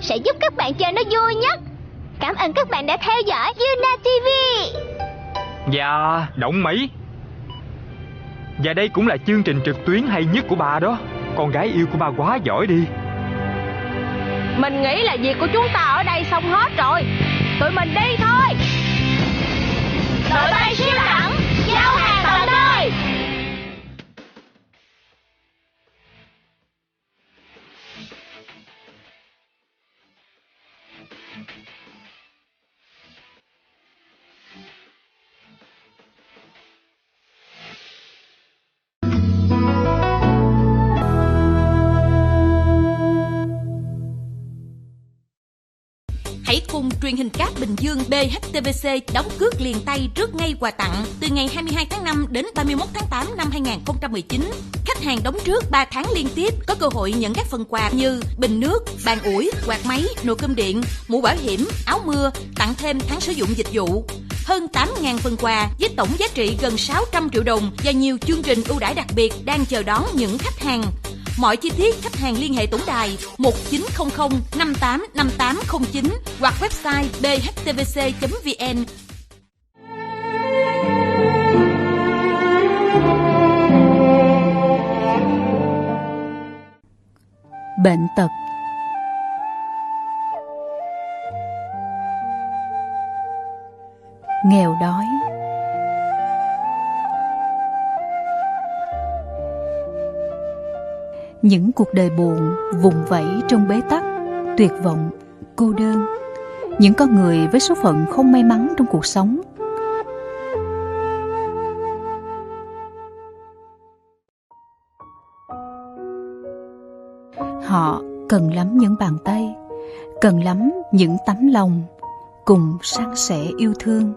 sẽ giúp các bạn chơi nó vui nhất. Cảm ơn các bạn đã theo dõi Yuna TV. Dạ, đồng ý. Và đây cũng là chương trình trực tuyến hay nhất của bà đó. Con gái yêu của bà quá giỏi đi. Mình nghĩ là việc của chúng ta ở đây xong hết rồi. Tụi mình đi thôi. Đội bay siêu lẳng, giao hàng tận nơi. Hãy cùng truyền hình cáp Bình Dương TRspodC đóng cước liền tay rước ngay quà tặng từ ngày 22 tháng 5 đến 31 tháng 8 năm 2019. Khách hàng đóng trước 3 tháng liên tiếp có cơ hội nhận các phần quà như bình nước, bàn ủi, quạt máy, nồi cơm điện, mũ bảo hiểm, áo mưa, tặng thêm tháng sử dụng dịch vụ. Hơn 8.000 phần quà với tổng giá trị gần 600 triệu đồng và nhiều chương trình ưu đãi đặc biệt đang chờ đón những khách hàng. Mọi chi tiết khách hàng liên hệ tổng đài 1900 58 5809 hoặc website TRspodC.vn. Bệnh tật. Nghèo đói. Những cuộc đời buồn, vùng vẫy trong bế tắc, tuyệt vọng, cô đơn. Những con người với số phận không may mắn trong cuộc sống. Họ cần lắm những bàn tay, cần lắm những tấm lòng, cùng san sẻ yêu thương.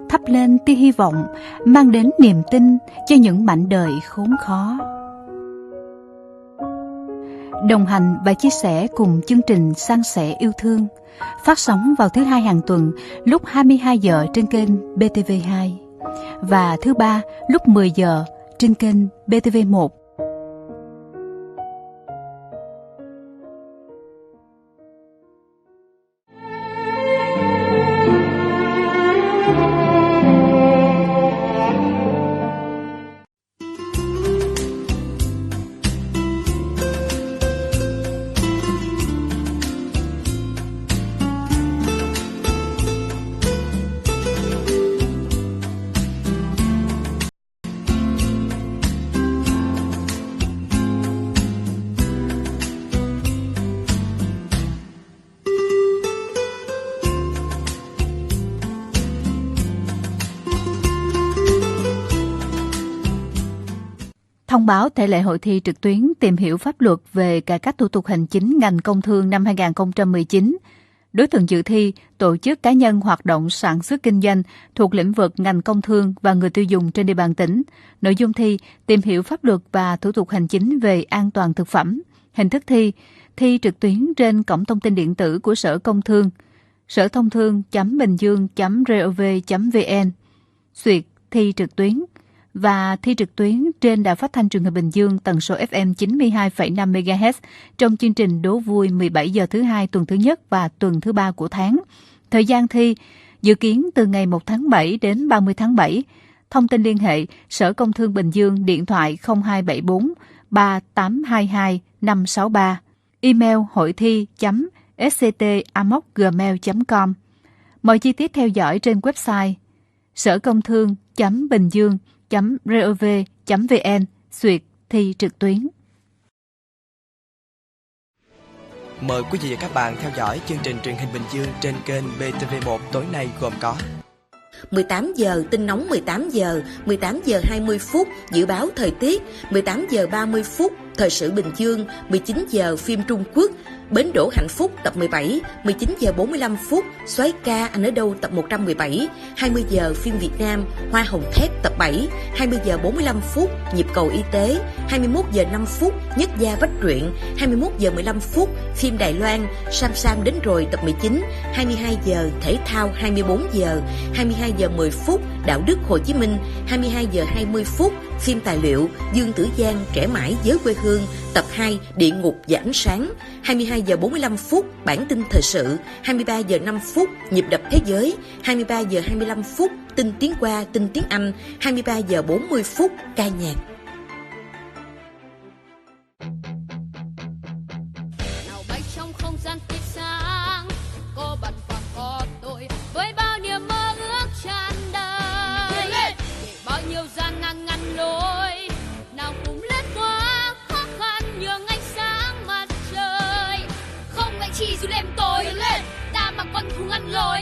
Thắp lên tia hy vọng, mang đến niềm tin cho những mảnh đời khốn khó. Đồng hành và chia sẻ cùng chương trình San sẻ yêu thương, phát sóng vào thứ Hai hàng tuần lúc 22 giờ trên kênh BTV2 và thứ Ba lúc 10 giờ trên kênh BTV1. Thông báo thể lệ hội thi trực tuyến tìm hiểu pháp luật về cải cách thủ tục hành chính ngành công thương năm 2019. Đối tượng dự thi, tổ chức cá nhân hoạt động sản xuất kinh doanh thuộc lĩnh vực ngành công thương và người tiêu dùng trên địa bàn tỉnh. Nội dung thi, tìm hiểu pháp luật và thủ tục hành chính về an toàn thực phẩm. Hình thức thi, thi trực tuyến trên cổng thông tin điện tử của Sở Công Thương, sở-thông-thương.bình-dương.gov.vn, duyệt thi trực tuyến, và thi trực tuyến trên Đài Phát thanh Truyền hình Bình Dương tần số FM 92,5 MHz trong chương trình Đố vui 17 giờ thứ Hai tuần thứ Nhất và tuần thứ Ba của tháng. Thời gian thi dự kiến từ ngày 1 tháng 7 đến 30 tháng 7. Thông tin liên hệ Sở Công Thương Bình Dương điện thoại 0274 3822 563, email hội thi.sct@gmail.com. Mọi chi tiết theo dõi trên website sở-công-thương.bình-dương.gov.vn, duyệt thi trực tuyến. Mời quý vị và các bạn theo dõi chương trình truyền hình Bình Dương trên kênh BTV1 tối nay gồm có 18 giờ tin nóng 18 giờ, 18 giờ 20 phút dự báo thời tiết, 18 giờ 30 phút thời sự Bình Dương, 19 giờ phim Trung Quốc, Bến đỗ hạnh phúc tập 17, 19 giờ 45 phút Soái ca anh ở đâu tập 117, 20 giờ phim Việt Nam Hoa hồng thép tập 7, 20 giờ 45 phút nhịp cầu y tế, 21 giờ 5 phút Nhất gia bách truyện, 21 giờ 15 phút phim Đài Loan Sam Sam đến rồi tập 19, 22 giờ thể thao 24 giờ, 22 giờ 10 phút Đạo đức Hồ Chí Minh, 22 giờ 20 phút phim tài liệu Dương Tử Giang trẻ mãi với quê hương tập 2 Địa ngục và ánh sáng, 22 giờ 45 phút bản tin thời sự, 23 giờ 5 phút nhịp đập thế giới, 23 giờ 25 phút tin tiếng Hoa, tin tiếng Anh, 23 giờ 40 phút ca nhạc. Nào bay trong không gian tươi sáng, có bạn và có tôi với bao niềm mơ ước tràn đầy. Để bao nhiêu gian nan ngăn lối, nào cùng lướt qua khó khăn nhường ánh sáng mặt trời. Không ngại chi dù đêm tối, ta mặc con thú ngăn lối,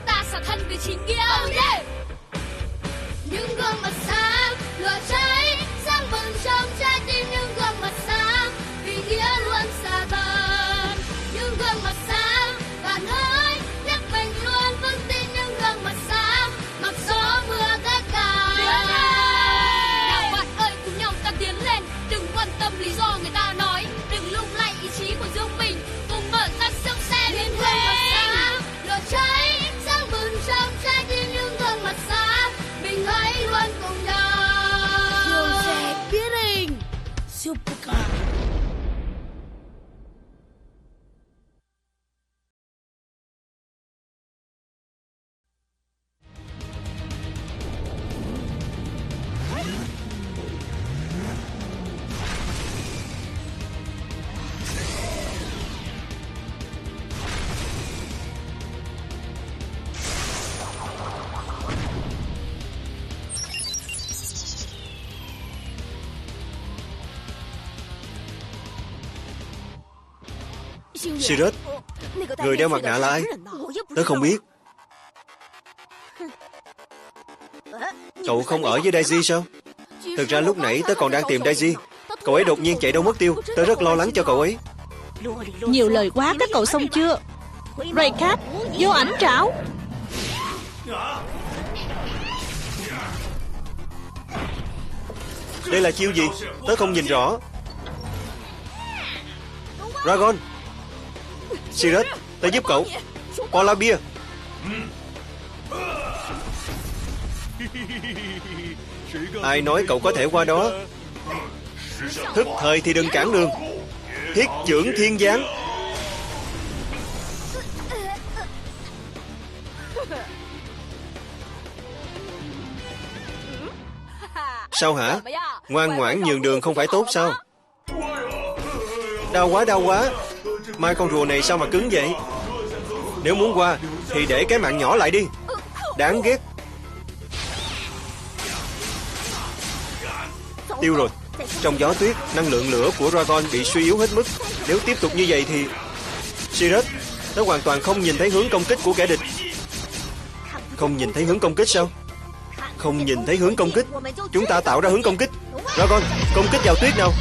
ta xả thân vì chính nghĩa. Những gương mặt sáng lửa cháy, sáng bừng trong trái tim. Những gương mặt sáng vì nghĩa luôn xa vời. Những gương mặt sáng bạn ơi, nhắc mình luôn vững tin. Những gương mặt sáng mặc gió mưa tất cả. Nào bạn ơi, cùng nhau ta tiến lên, đừng quan tâm lý do người ta nói, đừng lung lay ý chí của riêng mình, cùng mở ra siêu xe biến thế. Lửa cháy sáng bừng trong trái tim. Những gương mặt sáng mình hãy luôn cùng nhau. Siêu xe biến hình Supercar. TRdos, người đeo mặt nạ là ai? Tớ không biết. Cậu không ở với Daisy sao? Thực ra lúc nãy tớ còn đang tìm Daisy. Cậu ấy đột nhiên chạy đâu mất tiêu. Tớ rất lo lắng cho cậu ấy. Nhiều lời quá, các cậu xong chưa? Raycat, vô ảnh trảo. Đây là chiêu gì? Tớ không nhìn rõ. Dragon, TRdos, tớ giúp cậu. Polar Bear. Ai nói cậu có thể qua đó? Thức thời thì đừng cản đường. Thiết chưởng thiên giáng. Sao hả? Ngoan ngoãn nhường đường không phải tốt sao? Đau quá, đau quá. Mai con rùa này sao mà cứng vậy? Nếu muốn qua thì để cái mạng nhỏ lại đi. Đáng ghét. Tiêu rồi. Trong gió tuyết, năng lượng lửa của Dragon bị suy yếu hết mức. Nếu tiếp tục như vậy thì... TRdos, nó hoàn toàn không nhìn thấy hướng công kích của kẻ địch. Không nhìn thấy hướng công kích sao? Không nhìn thấy hướng công kích, chúng ta tạo ra hướng công kích. Dragon, công kích vào tuyết nào.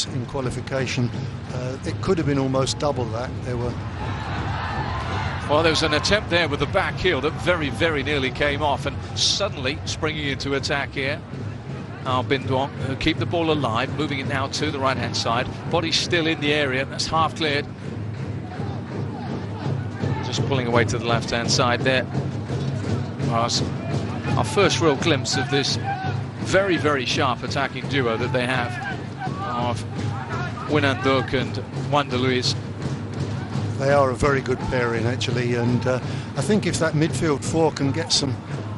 was in qualification. It could have been almost double that. Well, there was an attempt there with the back heel that very, very nearly came off, and suddenly springing into attack here are Bindwong, who keep the ball alive, moving it now to the right-hand side. Body still in the area, that's half cleared. Just pulling away to the left-hand side there. Was our first real glimpse of this very, very sharp attacking duo that they have of Winanduk and Wanda Luiz. They are a very good pairing, actually, and I think if that midfield four can get some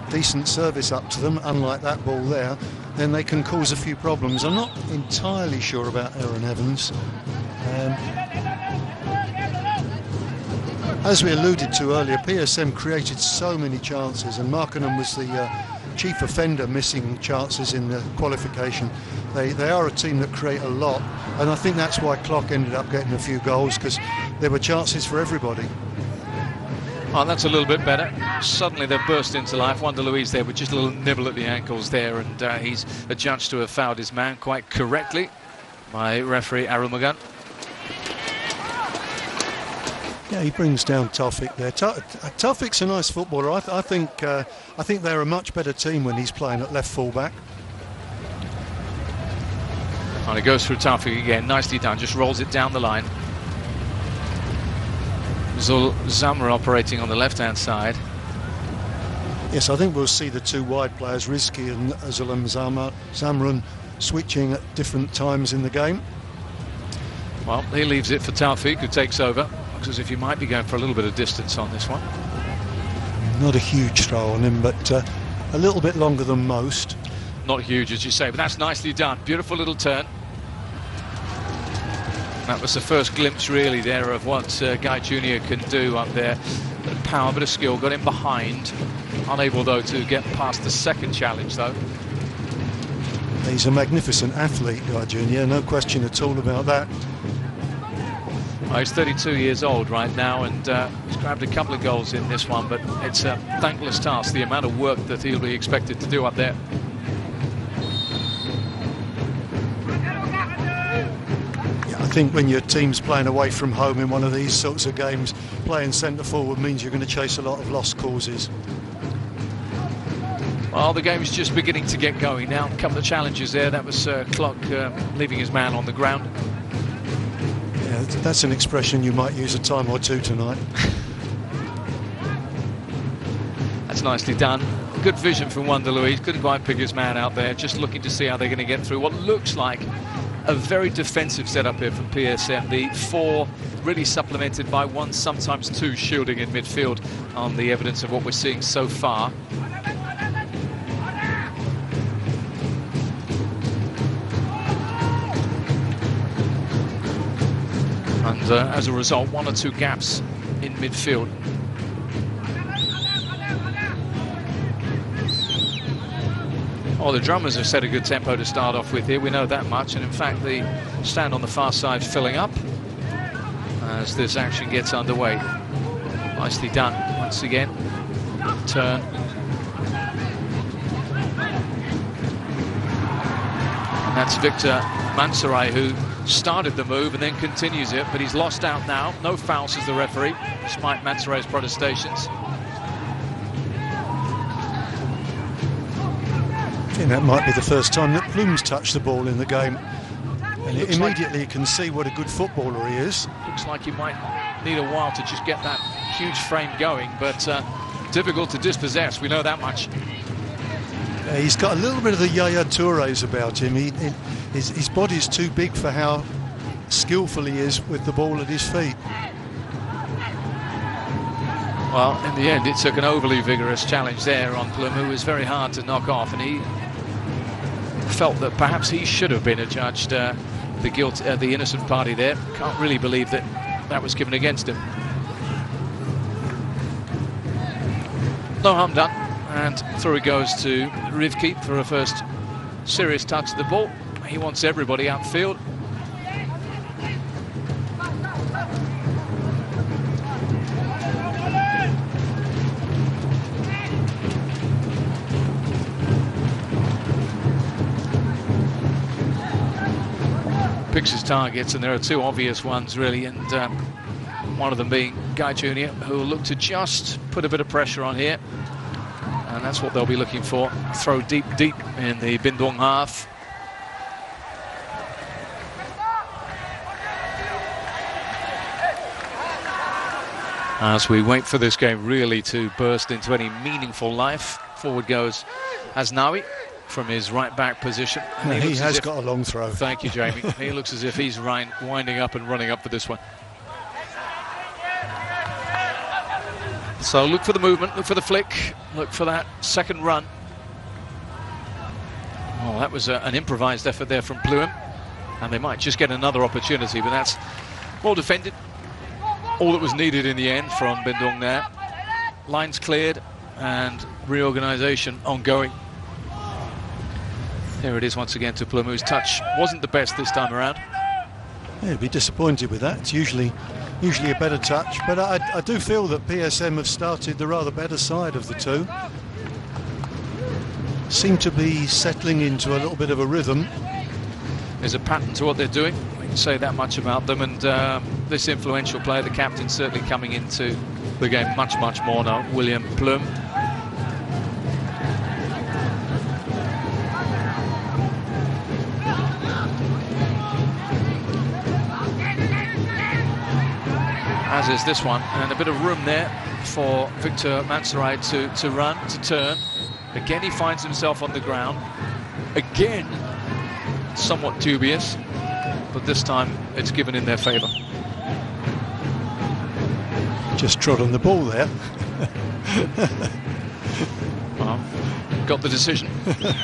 decent service up to them, unlike that ball there, then they can cause a few problems. I'm not entirely sure about Aaron Evans. As we alluded to earlier, PSM created so many chances, and Markkanen was the chief offender, missing chances in the qualification. They are a team that create a lot, and I think that's why Klopp ended up getting a few goals, because there were chances for everybody. Oh, that's a little bit better. Suddenly they've burst into life. Wanda Luiz there with just a little nibble at the ankles there, and he's adjudged to have fouled his man quite correctly by referee Arulmagan. Yeah, he brings down Taufik there. Taufik's a nice footballer. I think they're a much better team when he's playing at left full-back. And it goes through Taufik again, nicely done, just rolls it down the line. Zul Zamra operating on the left-hand side. Yes, I think we'll see the two wide players, Rizki and Zulam Zamran, switching at different times in the game. Well, he leaves it for Taufik, who takes over. Looks as if he might be going for a little bit of distance on this one. Not a huge throw on him, but a little bit longer than most. Not huge, as you say, but that's nicely done. Beautiful little turn. That was the first glimpse, really, there of what Guy Jr. can do up there. Bit of power, bit of skill, got him behind. Unable, though, to get past the second challenge, though. He's a magnificent athlete, Guy Jr., no question at all about that. Well, he's 32 years old right now, and he's grabbed a couple of goals in this one, but it's a thankless task, the amount of work that he'll be expected to do up there. I think when your team's playing away from home in one of these sorts of games, playing centre forward means you're going to chase a lot of lost causes. Well, the game's just beginning to get going now. A couple of challenges there. That was Klopp leaving his man on the ground. Yeah, that's an expression you might use a time or two tonight. That's nicely done. Good vision from Wanda Luiz. Couldn't quite pick his man out there. Just looking to see how they're going to get through what looks like a very defensive setup here from PSM. The four really supplemented by one, sometimes two, shielding in midfield on the evidence of what we're seeing so far. And as a result, one or two gaps in midfield. Oh, the drummers have set a good tempo to start off with here, we know that much, and in fact the stand on the far side filling up as this action gets underway. Nicely done once again. Turn. And that's Victor Mansaray who started the move and then continues it, but he's lost out now. No foul, says the referee, despite Mansaray's protestations. I think that might be the first time that Plume's touched the ball in the game, and immediately you can see what a good footballer he is. Looks like he might need a while to just get that huge frame going, but difficult to dispossess, we know that much. He's got a little bit of the Yaya Tourés about him. His body's too big for how skillful he is with the ball at his feet. Well, in the end, it took an overly vigorous challenge there on Plume, who was very hard to knock off, and he felt that perhaps he should have been adjudged the innocent party there. Can't really believe that that was given against him. No harm done, and through it goes to Rivki for a first serious touch of the ball. He wants everybody outfield. picks his targets, and there are two obvious ones really, and one of them being Guy Jr., who will look to just put a bit of pressure on here, and that's what they'll be looking for. Throw deep in the Bindong half. As we wait for this game really to burst into any meaningful life, forward goes Asnawi from his right back position. And he has got a long throw. Thank you, Jamie. He looks as if he's winding up and running up for this one. So look for the movement, look for the flick, look for that second run. Oh, that was an improvised effort there from Pluim, and they might just get another opportunity, but that's well defended. All that was needed in the end from Bindong there. Lines cleared and reorganisation ongoing. There it is once again to Pluim, whose touch wasn't the best this time around. Yeah, he'd be disappointed with that. It's usually a better touch, but I do feel that PSM have started the rather better side of the two. Seem to be settling into a little bit of a rhythm. There's a pattern to what they're doing. We can say that much about them, and this influential player, the captain, certainly coming into the game much more now, William Pluim. As is this one, and a bit of room there for Victor Mansarai to run, to turn. Again, he finds himself on the ground. Again, somewhat dubious, but this time it's given in their favour. Just trod on the ball there. Well, got the decision,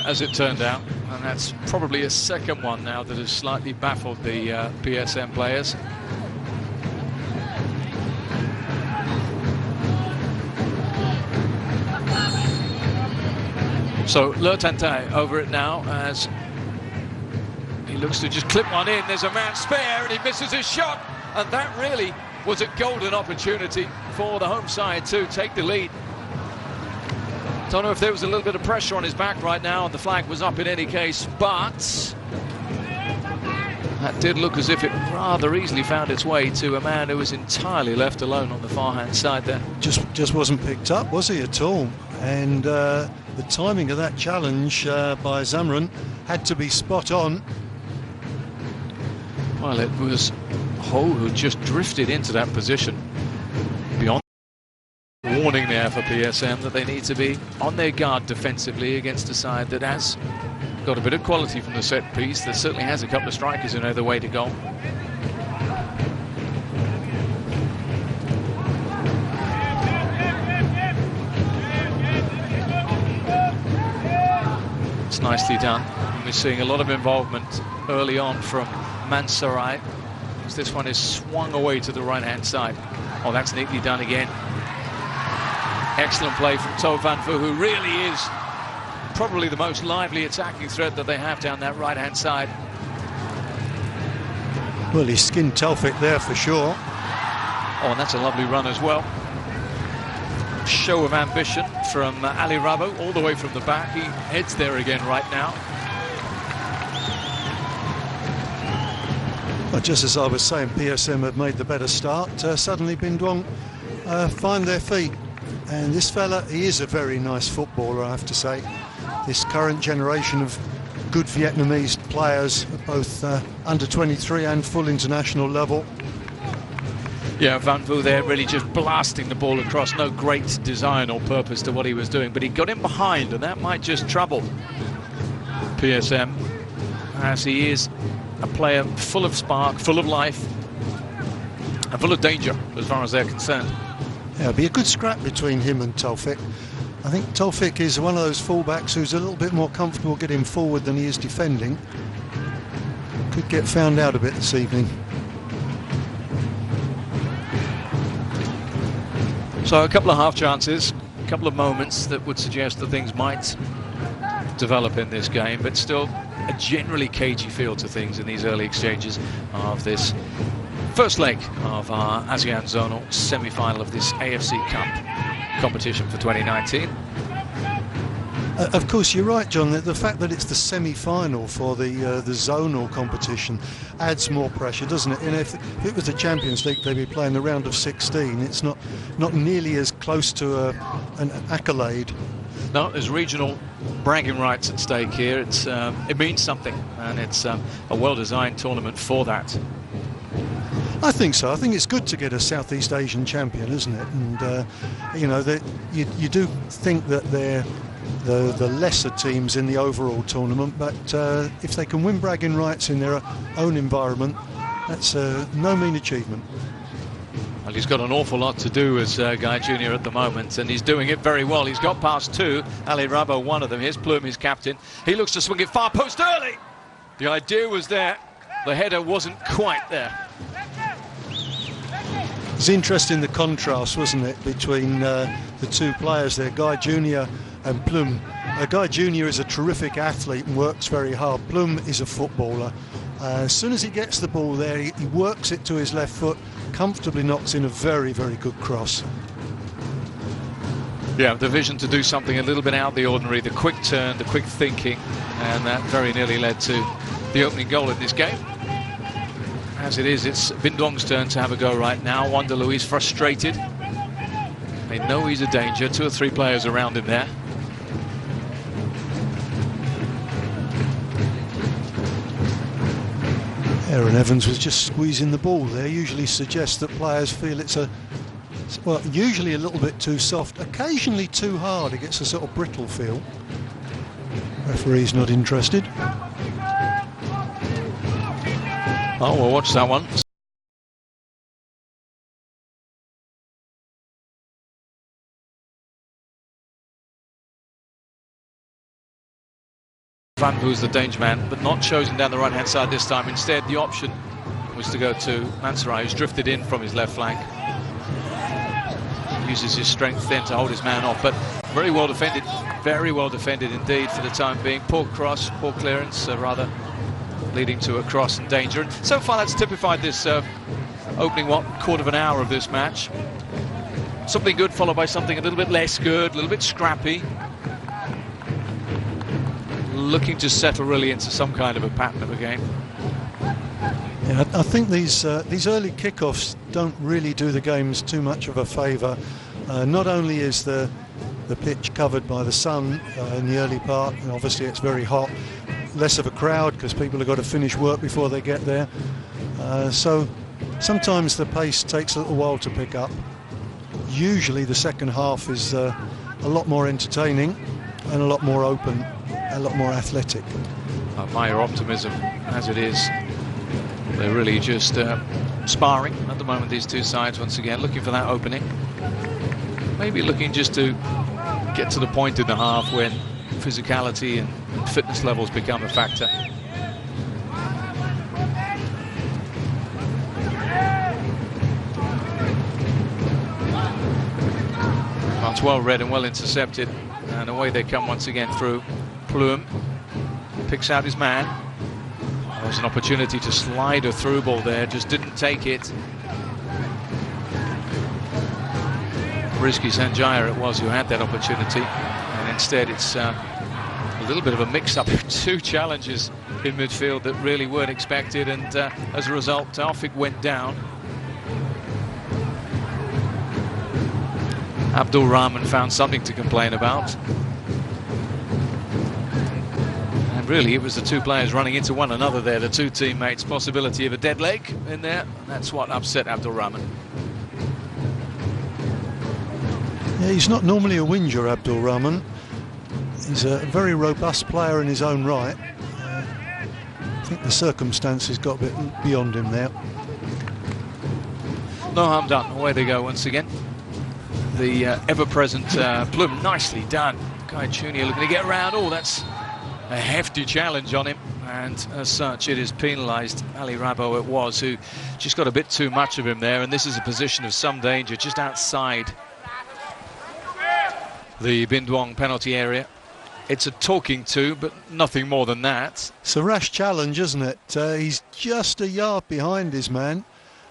as it turned out, and that's probably a second one now that has slightly baffled the PSM players. So Lurtante over it now as he looks to just clip one in. There's a man spare and he misses his shot, and that really was a golden opportunity for the home side to take the lead. Don't know if there was a little bit of pressure on his back right now, and the flag was up in any case, but that did look as if it rather easily found its way to a man who was entirely left alone on the far hand side there. Just wasn't picked up, was he, at all? And the timing of that challenge by Zamran had to be spot on. Well, it was Ho who just drifted into that position. Beyond warning there for PSM that they need to be on their guard defensively against a side that has got a bit of quality from the set piece, that certainly has a couple of strikers who know the way to go. It's nicely done. And we're seeing a lot of involvement early on from Mansarai, as this one is swung away to the right-hand side. Oh, that's neatly done again. Excellent play from To Van Fu, who really is probably the most lively attacking threat that they have down that right-hand side. Well, he skinned Taufik there for sure. Oh, and that's a lovely run as well. Show of ambition from Ali Rabo, all the way from the back. He heads there again right now. Well, just as I was saying, PSM have made the better start. Suddenly Bindong find their feet. And this fella, he is a very nice footballer, I have to say. This current generation of good Vietnamese players, both under 23 and full international level. Yeah, Van Vu there really just blasting the ball across. No great design or purpose to what he was doing, but he got in behind, and that might just trouble PSM, as he is a player full of spark, full of life, and full of danger as far as they're concerned. Yeah, it'll be a good scrap between him and Taufik. I think Taufik is one of those fullbacks who's a little bit more comfortable getting forward than he is defending. Could get found out a bit this evening. So a couple of half chances, a couple of moments that would suggest that things might develop in this game, but still a generally cagey feel to things in these early exchanges of this first leg of our ASEAN Zonal semi-final of this AFC Cup competition for 2019. Of course, you're right, John. The fact that it's the semi-final for the zonal competition adds more pressure, doesn't it? And if it was the Champions League, they'd be playing the round of 16. It's not nearly as close to an accolade. No, there's regional bragging rights at stake here. It means something, and it's a well-designed tournament for that. I think so. I think it's good to get a Southeast Asian champion, isn't it? And you know, you do think that they're the lesser teams in the overall tournament, but if they can win bragging rights in their own environment, that's no mean achievement. Well, he's got an awful lot to do as Guy Junior at the moment, and he's doing it very well. He's got past two. Ali Rabo, one of them. Here's Plume, his captain. He looks to swing it far post early. The idea was there. The header wasn't quite there. It's interesting, the contrast, wasn't it, between the two players there, Guy Junior and Plume. Guy Junior is a terrific athlete and works very hard. Plume is a footballer. As soon as he gets the ball there, he works it to his left foot, comfortably knocks in a very, very good cross. Yeah, the vision to do something a little bit out of the ordinary, the quick turn, the quick thinking, and that very nearly led to the opening goal in this game. As it is, it's Bindong's turn to have a go right now. Wanda Louise frustrated. They know he's a danger. 2 or 3 players around him there. Aaron Evans was just squeezing the ball there. Usually suggests that players feel it's usually a little bit too soft, occasionally too hard. It gets a sort of brittle feel. Referee's not interested. Oh, we'll watch that one. Van Who's the danger man, but not chosen down the right-hand side this time. Instead, the option was to go to Mansarai, who's drifted in from his left flank. Uses his strength then to hold his man off, but very well defended indeed for the time being. Poor cross, poor clearance, rather, leading to a cross and danger. And so far, that's typified this opening, quarter of an hour of this match. Something good followed by something a little bit less good, a little bit scrappy. Looking to settle really into some kind of a pattern of a game. Yeah, I think these early kickoffs don't really do the games too much of a favour. Not only is the pitch covered by the sun in the early part, and obviously it's very hot, less of a crowd because people have got to finish work before they get there. So sometimes the pace takes a little while to pick up. Usually the second half is a lot more entertaining and a lot more open, a lot more athletic. I admire optimism as it is. They're really just sparring at the moment, these two sides, once again, looking for that opening. Maybe looking just to get to the point in the half when physicality and fitness levels become a factor. Well, it's well read and well intercepted, and away they come once again through. Plume picks out his man. There was an opportunity to slide a through ball there, just didn't take it. Rizky Sanjaya it was who had that opportunity, and instead it's a little bit of a mix-up of 2 challenges in midfield that really weren't expected, and as a result Taufik went down. Abdul Rahman found something to complain about. Really, it was the 2 players running into one another there, the 2 teammates. Possibility of a dead leg in there. That's what upset Abdul Rahman. Yeah, he's not normally a whinger, Abdul Rahman. He's a very robust player in his own right. I think the circumstances got a bit beyond him there. No harm done. Away they go once again. The ever-present Plume, nicely done. Guy Junior looking to get around. Oh, that's a hefty challenge on him, and as such it is penalised. Ali Rabo it was, who just got a bit too much of him there, and this is a position of some danger just outside the Bindong penalty area. It's a talking to, but nothing more than that. It's a rash challenge, isn't it? He's just a yard behind his man.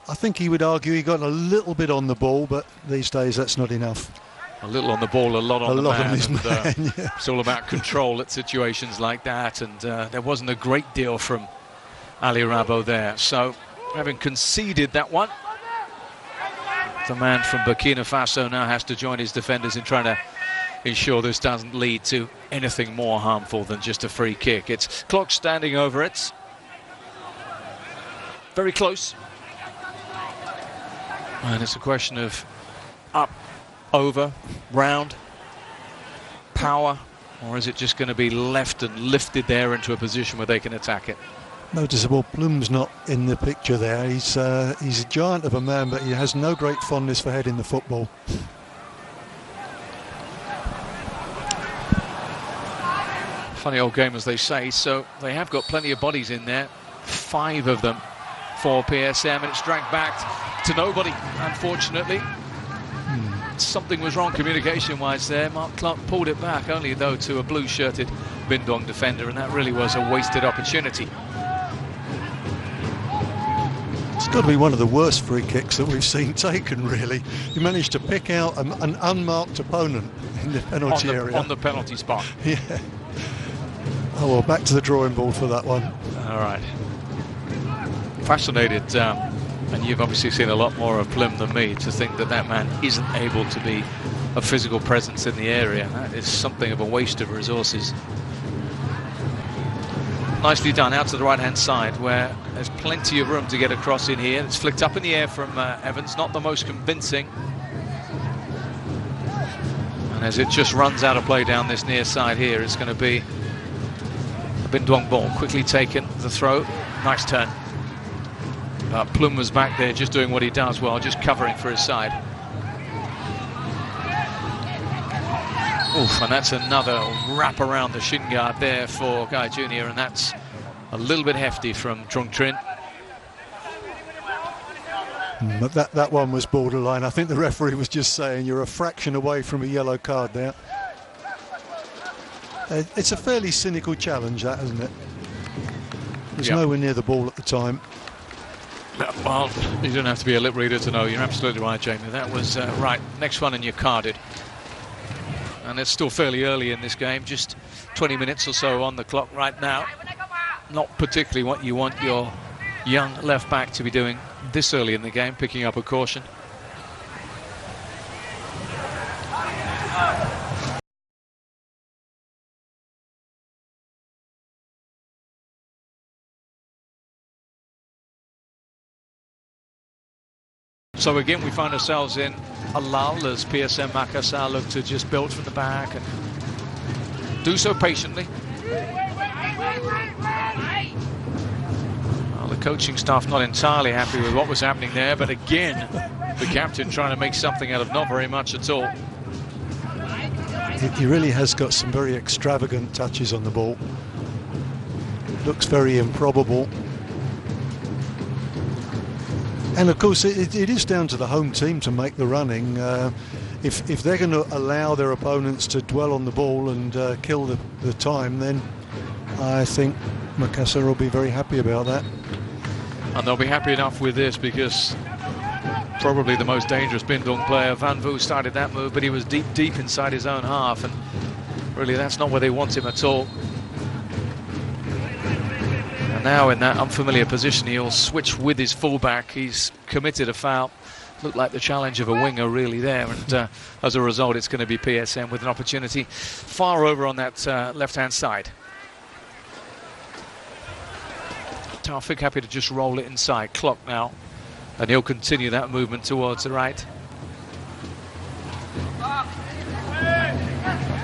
I think he would argue he got a little bit on the ball, but these days that's not enough. A little on the ball, a lot on the man. His man, yeah. It's all about control at situations like that, and there wasn't a great deal from Ali Rabo there. So, having conceded that one, the man from Burkina Faso now has to join his defenders in trying to ensure this doesn't lead to anything more harmful than just a free kick. It's clock standing over it. Very close. And it's a question of up, over, round, power, or is it just going to be left and lifted there into a position where they can attack it? Noticeable, Plum's not in the picture there. He's a giant of a man, but he has no great fondness for heading the football. Funny old game, as they say. So they have got plenty of bodies in there, 5 of them for PSM, and it's dragged back to nobody, unfortunately. Something was wrong communication-wise there. Mark Clark pulled it back, only though to a blue-shirted Bindong defender, and that really was a wasted opportunity. It's got to be one of the worst free kicks that we've seen taken, really. He managed to pick out an unmarked opponent in the penalty area. On the penalty spot. Yeah. Oh, well, back to the drawing board for that one. All right. Fascinated, and you've obviously seen a lot more of Plum than me, to think that that man isn't able to be a physical presence in the area. That is something of a waste of resources. Nicely done out to the right-hand side, where there's plenty of room to get across in here. It's flicked up in the air from Evans, not the most convincing. And as it just runs out of play down this near side here, it's going to be a Bindong ball. Quickly taken, the throw, nice turn. Plum was back there just doing what he does well, just covering for his side. Oof, and that's another wrap around the shin guard there for Guy Jr., and that's a little bit hefty from Trung Trin. But that one was borderline. I think the referee was just saying you're a fraction away from a yellow card there. It's a fairly cynical challenge, that, isn't it? There's nowhere near the ball at the time. Well, you don't have to be a lip reader to know. You're absolutely right, Jamie. That was right. Next one and you're carded. And it's still fairly early in this game, just 20 minutes or so on the clock right now. Not particularly what you want your young left back to be doing this early in the game, picking up a caution. So again, we find ourselves in a lull as PSM Makassar look to just build from the back and do so patiently. Well, the coaching staff not entirely happy with what was happening there, but again, the captain trying to make something out of not very much at all. He really has got some very extravagant touches on the ball. Looks very improbable. And of course, it is down to the home team to make the running. If they're going to allow their opponents to dwell on the ball and kill the time, then I think Makassar will be very happy about that. And they'll be happy enough with this, because probably the most dangerous Bindong player, Van Vu, started that move, but he was deep inside his own half, and really that's not where they want him at all. And now in that unfamiliar position, he'll switch with his fullback. He's committed a foul. Looked like the challenge of a winger really there, and as a result it's going to be PSM with an opportunity far over on that left-hand side. Taufik happy to just roll it inside. Clock now, and he'll continue that movement towards the right.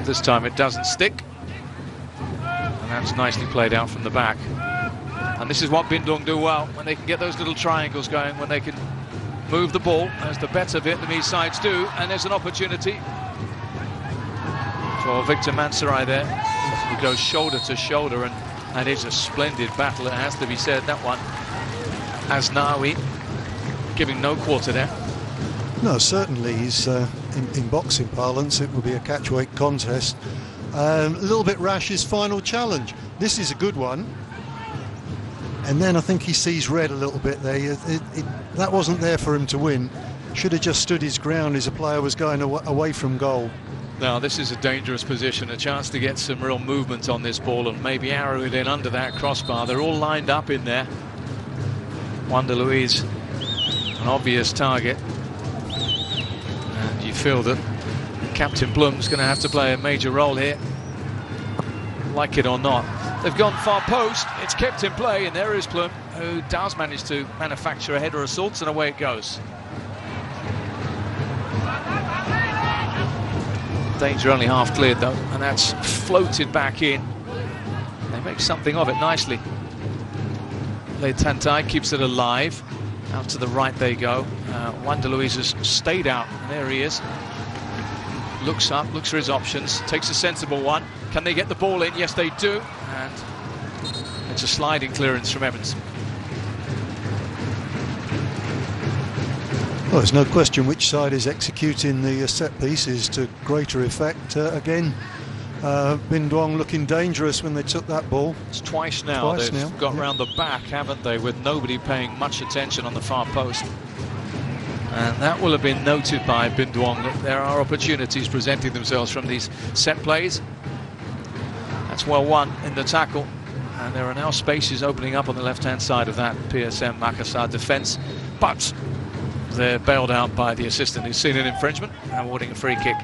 This time it doesn't stick, and that's nicely played out from the back. And this is what Bindong do well, when they can get those little triangles going, when they can move the ball, as the better Vietnamese sides do. And there's an opportunity for Victor Mansarai there. He goes shoulder to shoulder, and it's a splendid battle, it has to be said, that one. Asnawi giving no quarter there. No, certainly he's in boxing parlance, it would be a catchweight contest. A little bit rash, his final challenge. This is a good one. And then I think he sees red a little bit there. That wasn't there for him to win. should have just stood his ground as a player was going away from goal. Now this is a dangerous position, a chance to get some real movement on this ball and maybe arrow it in under that crossbar. They're all lined up in there. Wanda Louise, an obvious target, and you feel that Captain Plum's going to have to play a major role here, like it or not. They've gone far post, it's kept in play, and there is Plum, who does manage to manufacture a header assault, and away it goes. Danger only half cleared though, and that's floated back in. They make something of it nicely. Le Tantai keeps it alive. Out to the right they go. Wanda Louise has stayed out, and there he is. Looks up, looks for his options, takes a sensible one. Can they get the ball in? Yes, they do. And it's a sliding clearance from Evans. Well, there's no question which side is executing the set pieces to greater effect. Again, Bindwong looking dangerous when they took that ball. It's twice now. They've got round the back, haven't they, with nobody paying much attention on the far post. And that will have been noted by Bindwong, that there are opportunities presenting themselves from these set plays. That's well won in the tackle. And there are now spaces opening up on the left-hand side of that PSM Makassar defence. But they're bailed out by the assistant, who's seen an infringement, awarding a free kick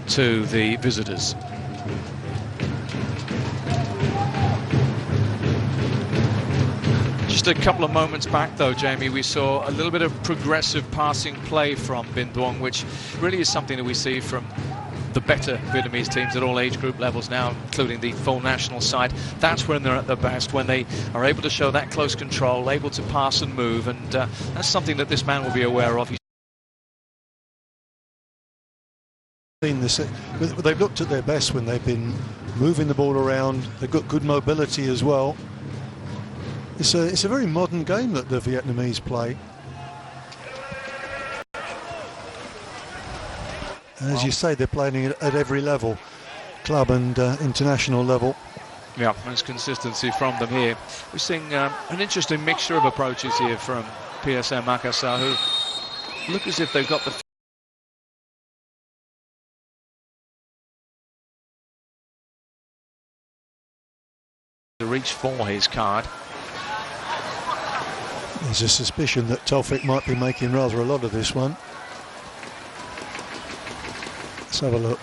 to the visitors. Just a couple of moments back though, Jamie, we saw a little bit of progressive passing play from Bindwong, which really is something that we see from the better Vietnamese teams at all age group levels now, including the full national side. That's when they're at their best, when they are able to show that close control, able to pass and move, and that's something that this man will be aware of. They've looked at their best when they've been moving the ball around. They've got good mobility as well. It's a very modern game that the Vietnamese play. And as you say, they're playing it at every level, club and international level. Yeah, there's consistency from them here. We're seeing an interesting mixture of approaches here from PSM Makassar, who look as if they've got the to reach for his card. There's a suspicion that Tolfik might be making rather a lot of this one. Let's have a look.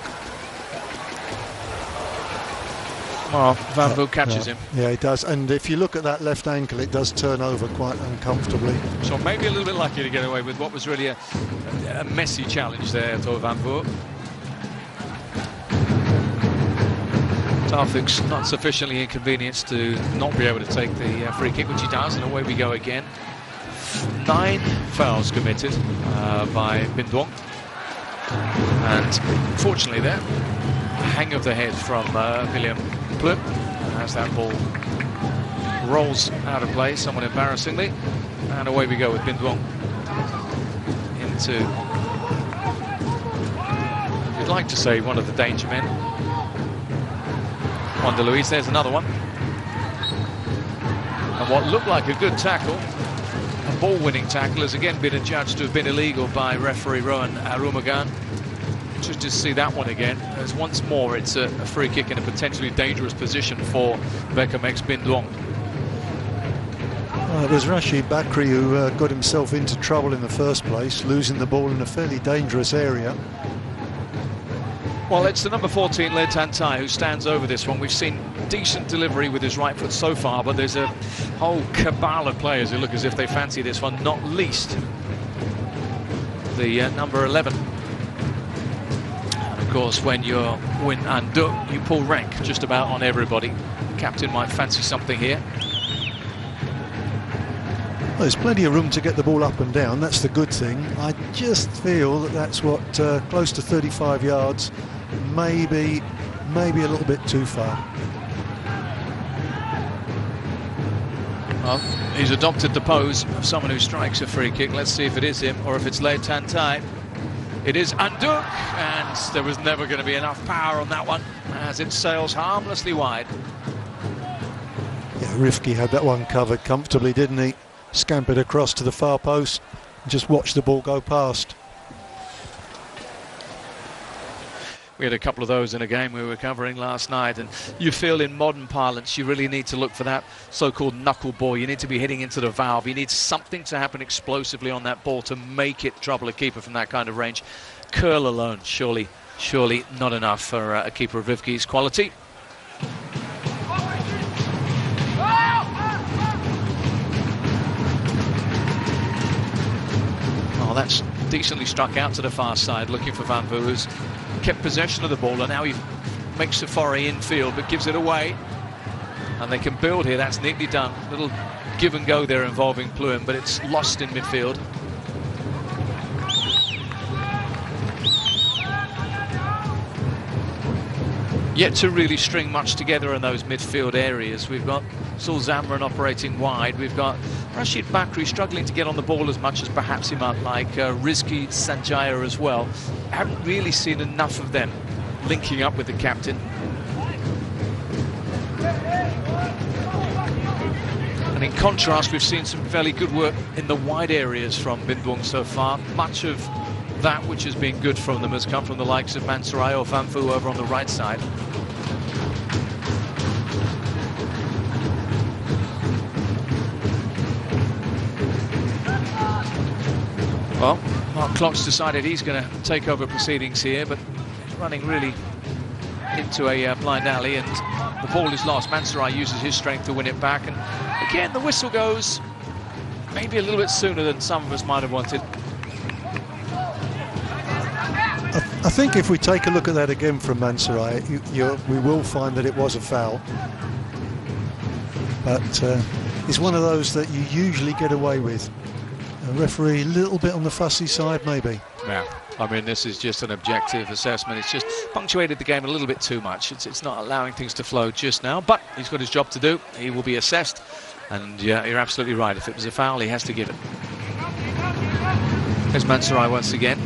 Well, Van Boek catches him. Yeah, he does. And if you look at that left ankle, it does turn over quite uncomfortably. So maybe a little bit lucky to get away with what was really a messy challenge there to Van Boek. Tolfik's not sufficiently inconvenienced to not be able to take the free kick, which he does, and away we go again. 9 fouls committed by Bindwong. And fortunately there, hang of the head from William Plum as that ball rolls out of play somewhat embarrassingly, and away we go with Bindwong into, you'd like to say, one of the danger men. Wanda Louise, there's another one, and what looked like a good tackle, a ball-winning tackle, has again been adjudged to have been illegal by referee Rowan Arumagan. Interested to see that one again, as once more it's a free kick in a potentially dangerous position for Beckham ex Bindwong. It was Rashid Bakri who got himself into trouble in the first place, losing the ball in a fairly dangerous area. Well, it's the number 14, Le Tantai, who stands over this one. We've seen decent delivery with his right foot so far, but there's a whole cabal of players who look as if they fancy this one, not least the number 11. And of course, when you're Win and Duc, you pull rank just about on everybody. The captain might fancy something here. Well, there's plenty of room to get the ball up and down, that's the good thing. I just feel that that's what, close to 35 yards, maybe a little bit too far. Well, he's adopted the pose of someone who strikes a free kick. Let's see if it is him or if it's Le Tantai. It is Anduk, and there was never going to be enough power on that one as it sails harmlessly wide. Yeah, Rifki had that one covered comfortably, didn't he? Scampered across to the far post. Just watch the ball go past. We had a couple of those in a game we were covering last night, and you feel in modern parlance you really need to look for that so-called knuckle ball. You need to be hitting into the valve. You need something to happen explosively on that ball to make it trouble a keeper from that kind of range. Curl alone, surely not enough for a keeper of Rivki's quality. Oh, that's decently struck out to the far side, looking for Van Vu, who's kept possession of the ball, and now he makes a foray infield but gives it away, and they can build here. That's neatly done. Little give and go there involving Pluim, but it's lost in midfield. Yet to really string much together in those midfield areas. We've got Sul Zamran operating wide. We've got Rashid Bakri struggling to get on the ball as much as perhaps he might like. Rizki Sanjaya as well. I haven't really seen enough of them linking up with the captain. And in contrast, we've seen some fairly good work in the wide areas from Bindwong so far. Much of that which has been good from them has come from the likes of Mansarai or Van Vu over on the right side. Well, Mark Klock's decided he's going to take over proceedings here, but he's running really into a blind alley, and the ball is lost. Mansarai uses his strength to win it back, and again the whistle goes maybe a little bit sooner than some of us might have wanted. I think if we take a look at that again from Mansarai, we will find that it was a foul. But it's one of those that you usually get away with. A referee a little bit on the fussy side, maybe. Yeah, I mean, this is just an objective assessment. It's just punctuated the game a little bit too much. It's not allowing things to flow just now, but he's got his job to do. He will be assessed, and yeah, you're absolutely right. If it was a foul, he has to give it. There's Mansarai once again.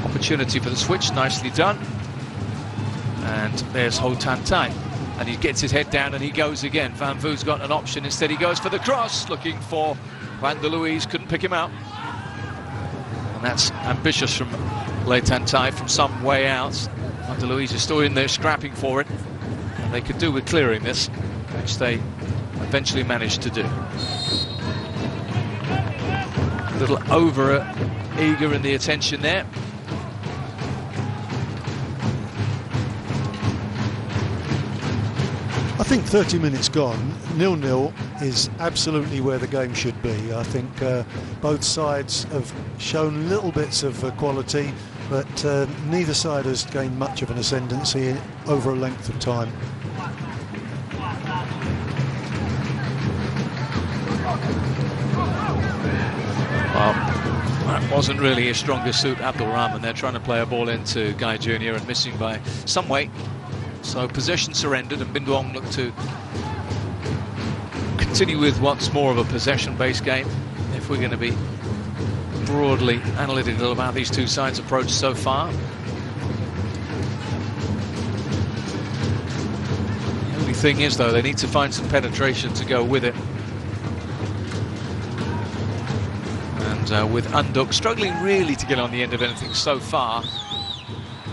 Opportunity for the switch, nicely done. And there's Ho Tan Tai, and he gets his head down and he goes again. Van Vu's got an option. Instead he goes for the cross, looking for Juan de Luis, couldn't pick him out. And that's ambitious from Le Tan Tai from some way out. Juan de Luis is still in there scrapping for it, and they could do with clearing this, which they eventually managed to do. A little over eager in the attention there. I think 30 minutes gone, 0-0 is absolutely where the game should be. I think both sides have shown little bits of quality, but neither side has gained much of an ascendancy over a length of time. Well, that wasn't really his strongest suit, Abdul Rahman. They're trying to play a ball into Guy Jr. and missing by some way. So possession surrendered, and Bindwong looked to continue with what's more of a possession-based game. If we're going to be broadly analytical about these two sides' approach so far. The only thing is, though, they need to find some penetration to go with it. And with Unduk struggling really to get on the end of anything so far,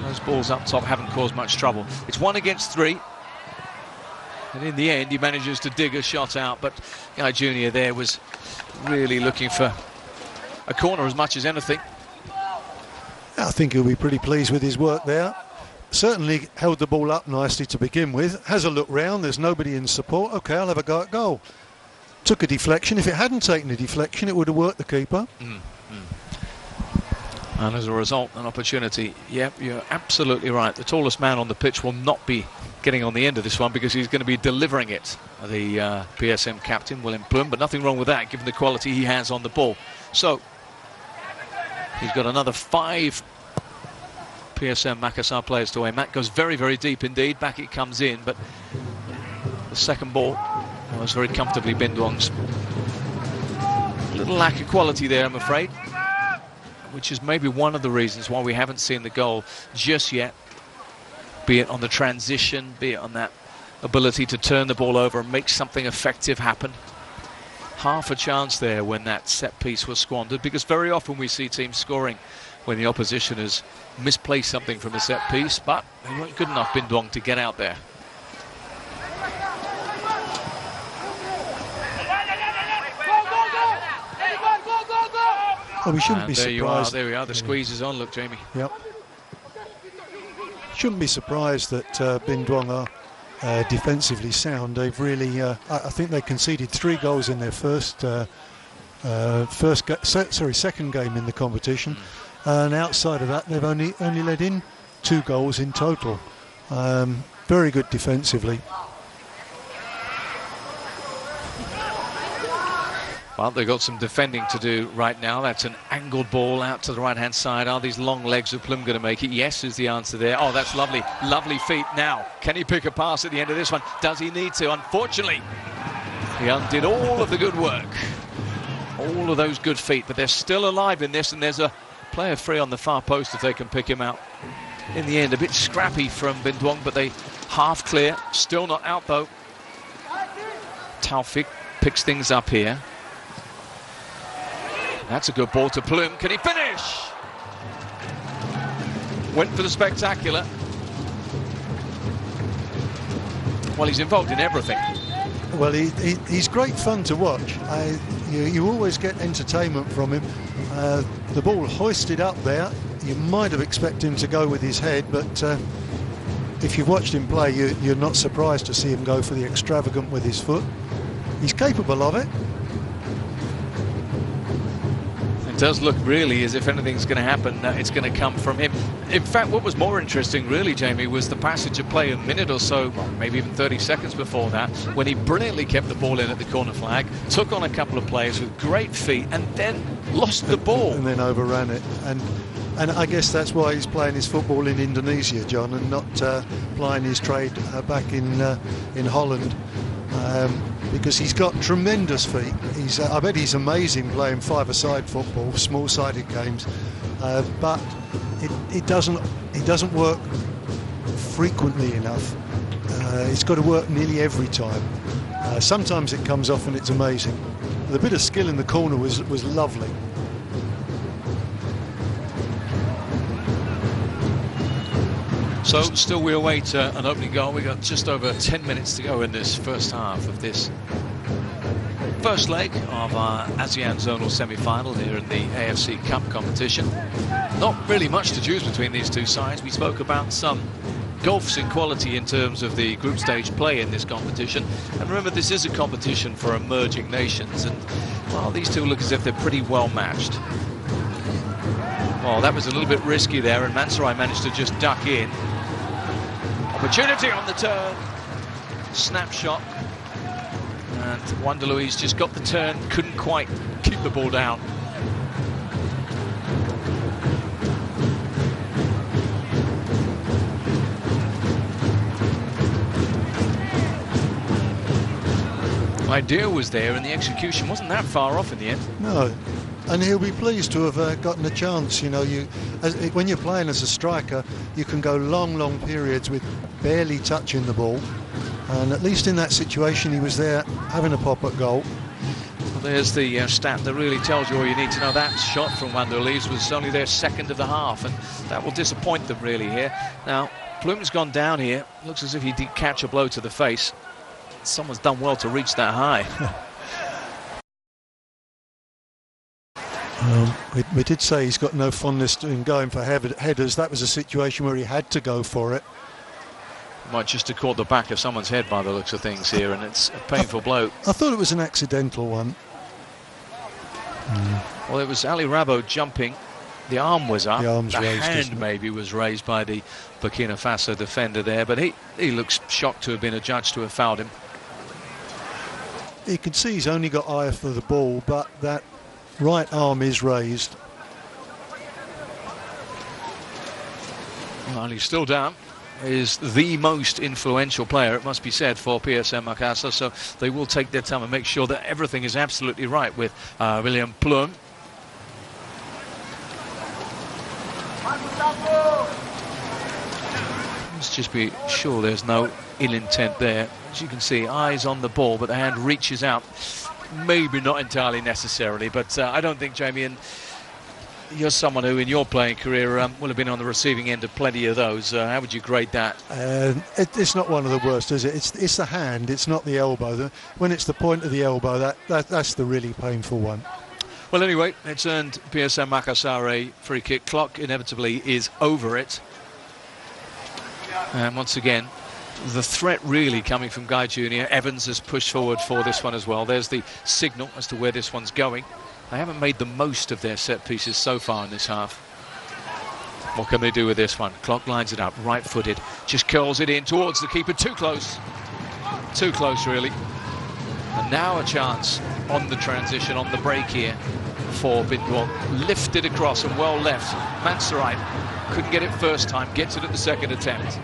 those balls up top haven't caused much trouble. It's 1 against 3. And in the end, he manages to dig a shot out. But Guy Jr. there was really looking for a corner as much as anything. I think he'll be pretty pleased with his work there. Certainly held the ball up nicely to begin with. Has a look round. There's nobody in support. OK, I'll have a go at goal. Took a deflection. If it hadn't taken a deflection, it would have worked the keeper. And as a result, an opportunity. Yep, you're absolutely right. The tallest man on the pitch will not be getting on the end of this one because he's going to be delivering it. The PSM captain, William Pluim, but nothing wrong with that given the quality he has on the ball. So he's got another 5 PSM Makassar players to aim at. Goes very, very deep indeed. Back it comes in, but the second ball was very comfortably Bindwong's. A little lack of quality there, I'm afraid, which is maybe one of the reasons why we haven't seen the goal just yet, be it on the transition, be it on that ability to turn the ball over and make something effective happen. half a chance there when that set piece was squandered, because very often we see teams scoring when the opposition has misplaced something from a set piece, but they weren't good enough, Binh to get out there. Well, we shouldn't be there surprised. There we are. The squeeze is on. Look, Jamie. Yep. Shouldn't be surprised that Binh are defensively sound. They've really, I think they conceded 3 goals in their second game in the competition, and outside of that, they've only let in 2 goals in total. Very good defensively. Well, they've got some defending to do right now. That's an angled ball out to the right-hand side. Are these long legs of Plum going to make it? Yes, is the answer there. Oh, that's lovely. Lovely feet. Now, can he pick a pass at the end of this one? Does he need to? Unfortunately, he undid all of the good work. All of those good feet, but they're still alive in this, and there's a player free on the far post if they can pick him out. In the end, a bit scrappy from Binh, but they half clear. Still not out, though. Taufik picks things up here. That's a good ball to Plum. Can he finish? Went for the spectacular. Well, he's involved in everything. Well, he's great fun to watch. You always get entertainment from him. The ball hoisted up there. You might have expected him to go with his head, but if you've watched him play, you're not surprised to see him go for the extravagant with his foot. He's capable of it. It does look really as if anything's going to happen, it's going to come from him. In fact, what was more interesting really, Jamie, was the passage of play a minute or so, well, maybe even 30 seconds before that, when he brilliantly kept the ball in at the corner flag, took on a couple of players with great feet, and then lost the ball. And then overran it. And I guess that's why he's playing his football in Indonesia, John, and not plying his trade back in Holland. Because he's got tremendous feet. I bet he's amazing playing five-a-side football, small-sided games, but it doesn't work frequently enough. It's got to work nearly every time. Sometimes it comes off and it's amazing. The bit of skill in the corner was lovely. So still we await an opening goal. We've got just over 10 minutes to go in this first half of this first leg of our ASEAN Zonal semi-final here in the AFC Cup competition. Not really much to choose between these two sides. We spoke about some gulfs in quality in terms of the group stage play in this competition. And remember, this is a competition for emerging nations, and well, these two look as if they're pretty well matched. Well, that was a little bit risky there, and Mansarai managed to just duck in. Opportunity on the turn. Snapshot. And Wanda Louise just got the turn, couldn't quite keep the ball down. Idea was there, and the execution wasn't that far off in the end. No. And he'll be pleased to have gotten a chance. You know, when you're playing as a striker, you can go long periods with barely touching the ball. And at least in that situation, he was there having a pop at goal. Well, there's the stat that really tells you all you need to know. That shot from Wanda Louise was only their second of the half, and that will disappoint them really here. Now, Plum's gone down here. Looks as if he did catch a blow to the face. Someone's done well to reach that high. We did say he's got no fondness in going for headers. That was a situation where he had to go for it. Might just have caught the back of someone's head by the looks of things here, and it's a painful blow. I thought it was an accidental one. Well, it was Ali Rabo jumping. The arm was up. The arm's raised, hand maybe was raised by the Burkina Faso defender there, but he looks shocked to have been adjudged to have fouled him. You can see he's only got eye for the ball, but that right arm is raised. Well, he's still down. Is the most influential player, it must be said, for PSM Makassar, so they will take their time and make sure that everything is absolutely right with William Plum. Let's just be sure there's no ill intent there. As you can see, eyes on the ball, but the hand reaches out. maybe not entirely necessarily, but I don't think, Jamie, and you're someone who in your playing career will have been on the receiving end of plenty of those. How would you grade that? It's not one of the worst, is it? It's the hand, it's not the elbow. When it's the point of the elbow, that's the really painful one. Well, anyway, it's earned PSM Makassar a free kick. Clock inevitably is over it. And once again, the threat really coming from Guy Jr. Evans has pushed forward for this one as well. There's the signal as to where this one's going. They haven't made the most of their set pieces so far in this half. What can they do with this one? Clock lines it up, right-footed, just curls it in towards the keeper. Too close really. And now a chance on the transition, on the break here for Bindwal. Lifted across and well left. Mansarai couldn't get it first time, gets it at the second attempt.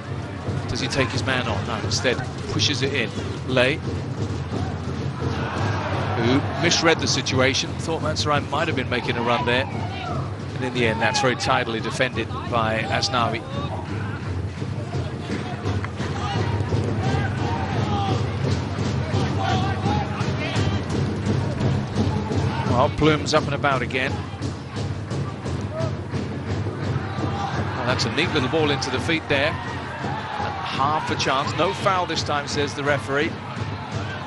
Does he take his man on? No, instead pushes it in. Lay, who misread the situation, thought Mansarai might have been making a run there. And in the end, that's very tidily defended by Asnawi. Well, Plume's up and about again. Well, that's a neat little ball into the feet there. Half a chance, no foul this time, says the referee.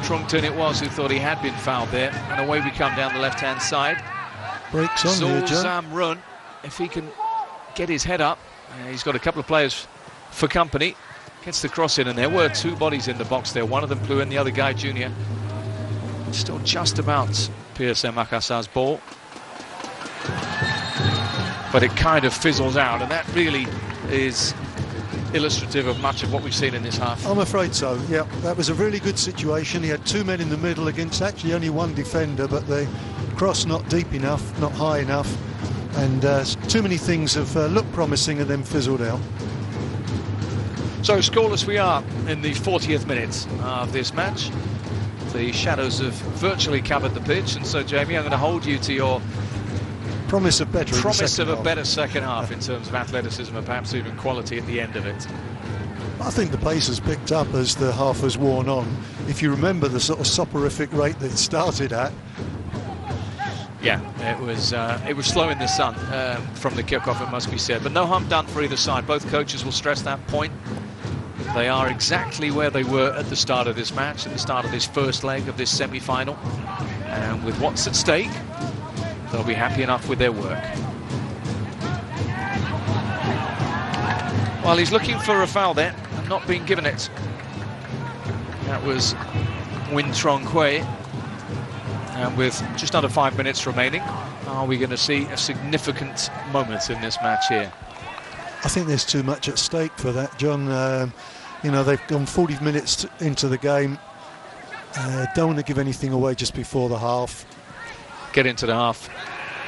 Trungton it was who thought he had been fouled there, and away we come down the left-hand side. Breaks on here, John. Run, if he can get his head up, he's got a couple of players for company. Gets the cross in, and there were two bodies in the box there. One of them flew in, the other Guy Jr. Still just about PSM Makassar's ball, but it kind of fizzles out, and that really is illustrative of much of what we've seen in this half. I'm afraid so, yeah. That was a really good situation. He had two men in the middle against actually only one defender, but the cross not deep enough, not high enough, and too many things have looked promising and then fizzled out. So scoreless we are in the 40th minute of this match. The shadows have virtually covered the pitch, and so, Jamie, I'm going to hold you to your promise of better better second half in terms of athleticism and perhaps even quality at the end of it. I think the pace has picked up as the half has worn on. If you remember the sort of soporific rate that it started at. Yeah, it was slow in the sun from the kickoff, it must be said, but no harm done for either side. Both coaches will stress that point. They are exactly where they were at the start of this match, at the start of this first leg of this semi-final, and with what's at stake, they'll be happy enough with their work. Well, he's looking for a foul there and not being given it. That was Win Trong Hui. And with just under 5 minutes remaining, are we going to see a significant moment in this match here? I think there's too much at stake for that, John. You know, they've gone 40 minutes into the game. Don't want to give anything away just before the half. Get into the half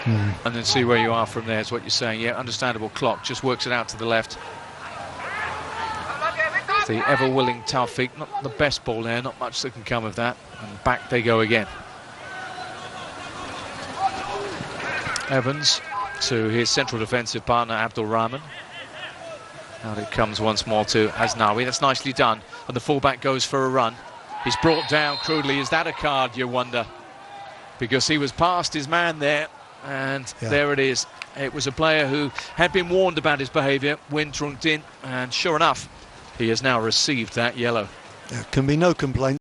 and then see where you are from there is what you're saying. Yeah, understandable. Clock just works it out to the left. The ever-willing Taufik, not the best ball there, not much that can come of that. And back they go again. Evans to his central defensive partner, Abdul Rahman. Out it comes once more to Asnawi. That's nicely done. And the fullback goes for a run. He's brought down crudely. Is that a card, you wonder? Because he was past his man there. And there it is. It was a player who had been warned about his behaviour, Win Trung Tin. And sure enough, he has now received that yellow. There can be no complaint.